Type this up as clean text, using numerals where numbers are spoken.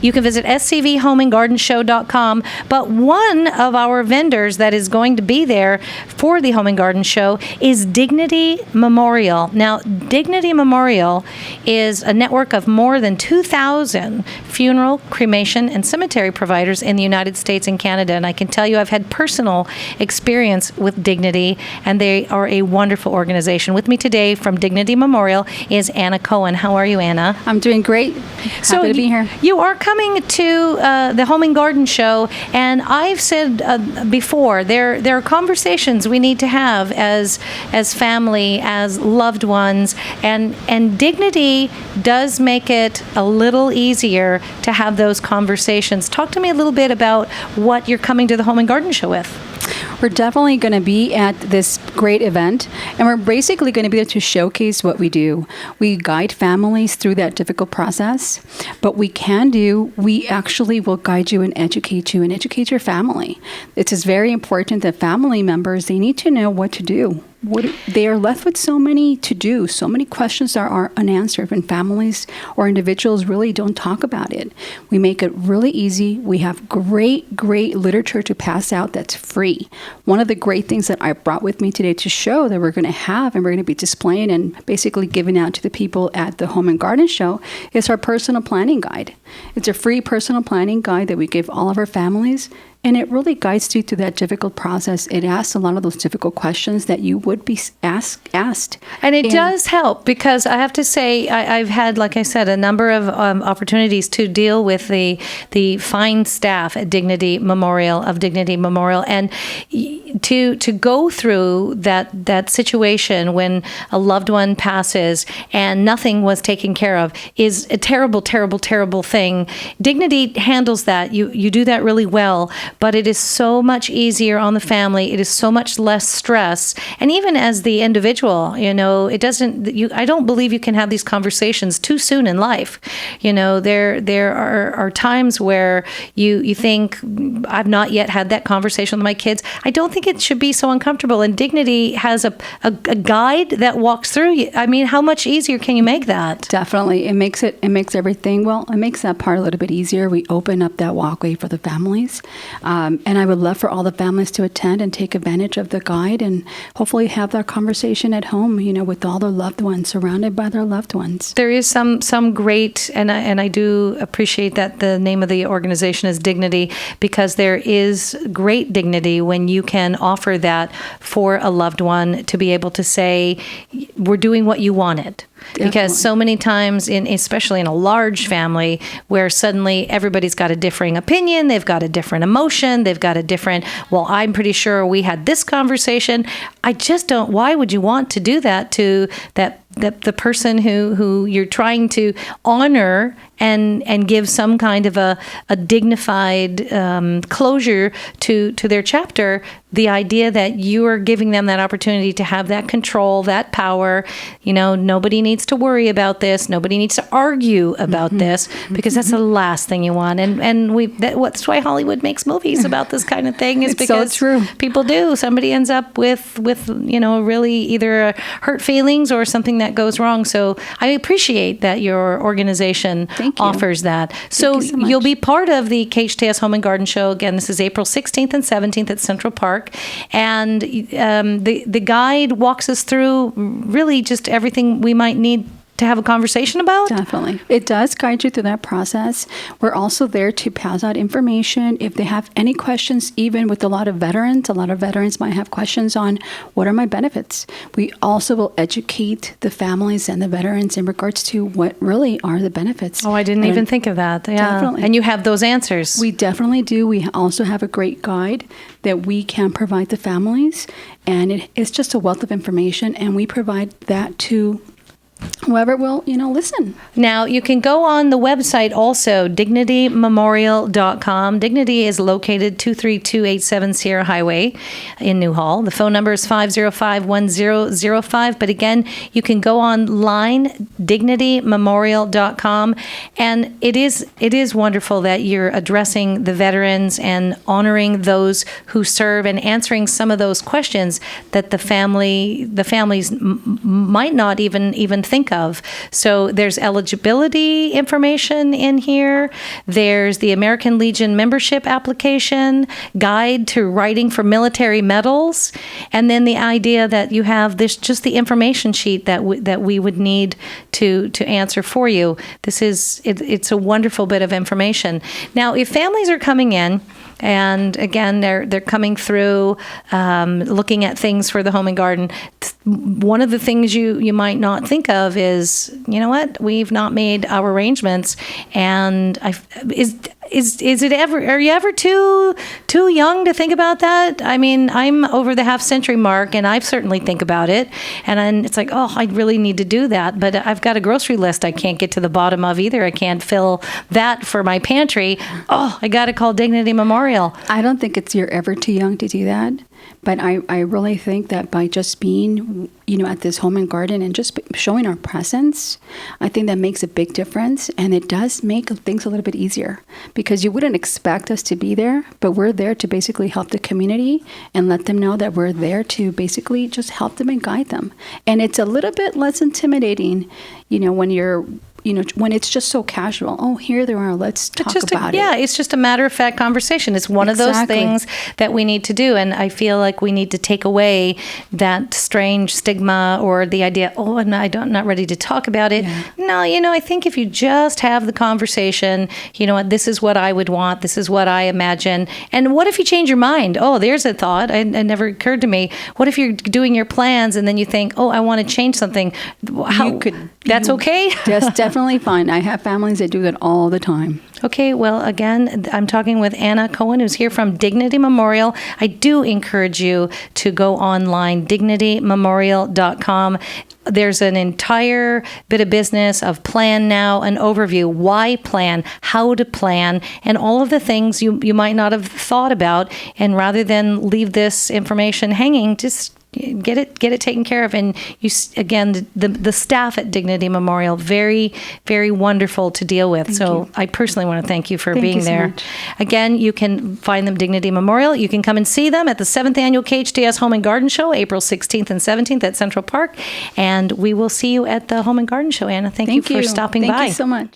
You can visit scvhomeandgardenshow.com. But one of our vendors that is going to be there for the Home and Garden Show is Dignity Memorial. Now, Dignity Memorial is a network of more than 2,000 funeral, cremation, and cemetery providers in the United States and Canada. And I can tell you I've had personal experience with Dignity, and they are a wonderful organization. With me today from Dignity Memorial is Anna Cohen. How are you, Anna? I'm doing great. Happy to be here. You are coming to the Home and Garden Show, and I've said before, there are conversations we need to have as family, as loved ones, and Dignity does make it a little easier to have those conversations. Talk to me a little bit about what you're coming to the Home and Garden Show with. We're definitely going to be at this great event, and we're basically going to be there to showcase what we do. We guide families through that difficult process, but we actually will guide you and educate your family. It is very important that family members, they need to know what to do. They are left with so many to do, so many questions that are unanswered, and families or individuals really don't talk about it. We make it really easy. We have great literature to pass out that's free. One of the great things that I brought with me today to show that we're going to have and we're going to be displaying and basically giving out to the people at the Home and Garden Show is our personal planning guide. It's a free personal planning guide that we give all of our families. And it really guides you through that difficult process. It asks a lot of those difficult questions that you would be asked. And it does help, because I have to say, I've had, like I said, a number of opportunities to deal with the fine staff at Dignity Memorial. And to go through that situation when a loved one passes and nothing was taken care of is a terrible, terrible, terrible thing. Dignity handles that. You do that really well. But it is so much easier on the family. It is so much less stress. And even as the individual, I don't believe you can have these conversations too soon in life. There are times where you think, I've not yet had that conversation with my kids. I don't think it should be so uncomfortable. And Dignity has a guide that walks through you. I mean, how much easier can you make that? Definitely. It makes everything, it makes that part a little bit easier. We open up that walkway for the families. And I would love for all the families to attend and take advantage of the guide and hopefully have that conversation at home, with all their loved ones, surrounded by their loved ones. There is some great, and I do appreciate that the name of the organization is Dignity, because there is great dignity when you can offer that for a loved one to be able to say, we're doing what you wanted. Definitely. Because so many times, especially in a large family, where suddenly everybody's got a differing opinion, they've got a different emotion, they've got a different, well, I'm pretty sure we had this conversation. I just don't, why would you want to do that to the person who you're trying to honor and give some kind of a dignified closure to their chapter? The idea that you are giving them that opportunity to have that control, that power. Nobody needs to worry about this. Nobody needs to argue about this, because that's the last thing you want. And that's why Hollywood makes movies about this kind of thing, is because so true. People do. Somebody ends up with really either hurt feelings or something that goes wrong. So I appreciate that your organization offers that. So you'll be part of the KHTS Home and Garden Show. Again, this is April 16th and 17th at Central Park. And the guide walks us through really just everything we might need to have a conversation about? Definitely. It does guide you through that process. We're also there to pass out information. If they have any questions, even with a lot of veterans might have questions on what are my benefits. We also will educate the families and the veterans in regards to what really are the benefits. Oh, I didn't even think of that. Yeah. Definitely. And you have those answers. We definitely do. We also have a great guide that we can provide the families, and it's just a wealth of information, and we provide that to whoever will, listen. Now, you can go on the website also, dignitymemorial.com. Dignity is located 23287 Sierra Highway in Newhall. The phone number is 505-1005. But again, you can go online, dignitymemorial.com. And it is wonderful that you're addressing the veterans and honoring those who serve and answering some of those questions that the families might not even think of. So there's eligibility information in here. There's the American Legion membership application, guide to writing for military medals, and then the idea that you have this, just the information sheet that we would need to answer for you. It's a wonderful bit of information. Now, if families are coming in, and again, they're coming through, looking at things for the home and garden. One of the things you might not think of is, you know what, we've not made our arrangements, and is it ever? Are you ever too young to think about that? I mean, I'm over the half-century mark, and I certainly think about it, and then it's like, oh, I really need to do that, but I've got a grocery list I can't get to the bottom of either. I can't fill that for my pantry. Oh, I got to call Dignity Memorial. I don't think you're ever too young to do that. But I really think that by just being, at this home and garden and just showing our presence, I think that makes a big difference. And it does make things a little bit easier, because you wouldn't expect us to be there, but we're there to basically help the community and let them know that we're there to basically just help them and guide them. And it's a little bit less intimidating, when it's just so casual. Oh, here they are. Let's talk about it. Yeah, it's just a matter-of-fact conversation. It's one of those things that we need to do. And I feel like we need to take away that strange stigma or the idea, oh, I'm not ready to talk about it. Yeah. No, I think if you just have the conversation, what, this is what I would want. This is what I imagine. And what if you change your mind? Oh, there's a thought. It never occurred to me. What if you're doing your plans and then you think, oh, I want to change something? That's okay? Yes, definitely fine. I have families that do that all the time. Okay, well, again, I'm talking with Anna Cohen, who's here from Dignity Memorial. I do encourage you to go online, dignitymemorial.com. There's an entire bit of business of plan now, an overview, why plan, how to plan, and all of the things you might not have thought about. And rather than leave this information hanging, just get it taken care of. And again, the staff at Dignity Memorial, very, very wonderful to deal with. Thank so you. I personally want to thank you for being you so there. much. Again, you can find them Dignity Memorial. You can come and see them at the 7th Annual KHTS Home and Garden Show, April 16th and 17th at Central Park. And we will see you at the Home and Garden Show, Anna. Thank you for stopping by. Thank you so much.